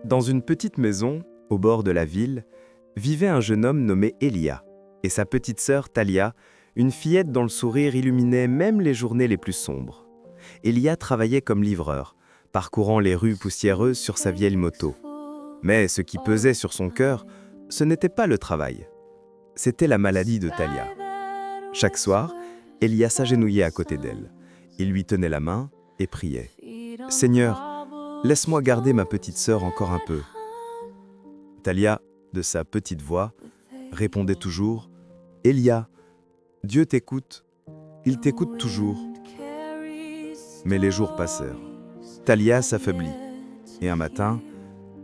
Dans une petite maison, au bord de la ville, vivait un jeune homme nommé Elia, et sa petite sœur Talia, une fillette dont le sourire illuminait même les journées les plus sombres. Elia travaillait comme livreur, parcourant les rues poussiéreuses sur sa vieille moto. Mais ce qui pesait sur son cœur, ce n'était pas le travail. C'était la maladie de Talia. Chaque soir, Elia s'agenouillait à côté d'elle. Il lui tenait la main et priait. « Seigneur, laisse-moi garder ma petite sœur encore un peu. » Talia, de sa petite voix, répondait toujours « Elia, Dieu t'écoute, il t'écoute toujours. » Mais les jours passèrent. Talia s'affaiblit, et un matin,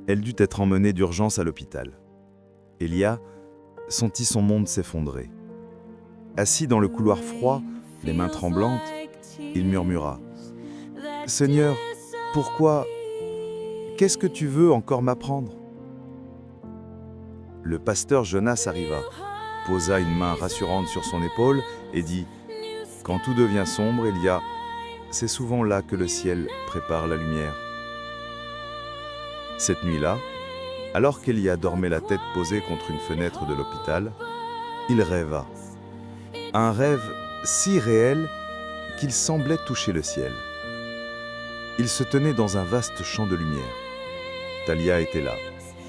elle dut être emmenée d'urgence à l'hôpital. Elia sentit son monde s'effondrer. Assis dans le couloir froid, les mains tremblantes, il murmura « Seigneur, pourquoi? Qu'est-ce que tu veux encore m'apprendre ?» Le pasteur Jonas arriva, posa une main rassurante sur son épaule et dit « Quand tout devient sombre, Elia, c'est souvent là que le ciel prépare la lumière. » Cette nuit-là, alors qu'Elia dormait la tête posée contre une fenêtre de l'hôpital, il rêva. Un rêve si réel qu'il semblait toucher le ciel. Il se tenait dans un vaste champ de lumière. Talia était là,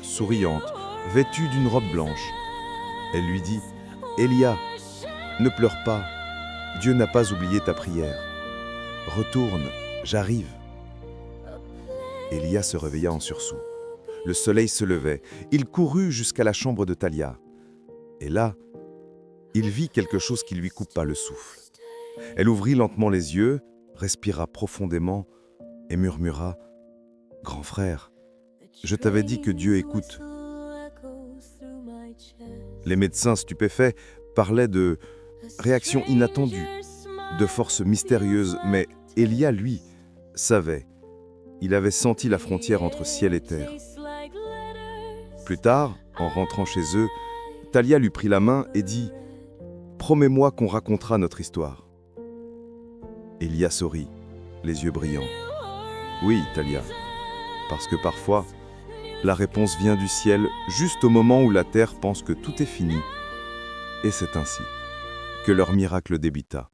souriante, vêtue d'une robe blanche. Elle lui dit « Elia, ne pleure pas, Dieu n'a pas oublié ta prière. Retourne, j'arrive. » Elia se réveilla en sursaut. Le soleil se levait. Il courut jusqu'à la chambre de Talia. Et là, il vit quelque chose qui lui coupa le souffle. Elle ouvrit lentement les yeux, respira profondément et murmura « Grand frère, je t'avais dit que Dieu écoute. » Les médecins stupéfaits parlaient de réactions inattendues, de forces mystérieuses, mais Elia, lui, savait. Il avait senti la frontière entre ciel et terre. Plus tard, en rentrant chez eux, Talia lui prit la main et dit « Promets-moi qu'on racontera notre histoire. » Elia sourit, les yeux brillants. « Oui, Talia, parce que parfois, la réponse vient du ciel juste au moment où la terre pense que tout est fini. » Et c'est ainsi que leur miracle débuta.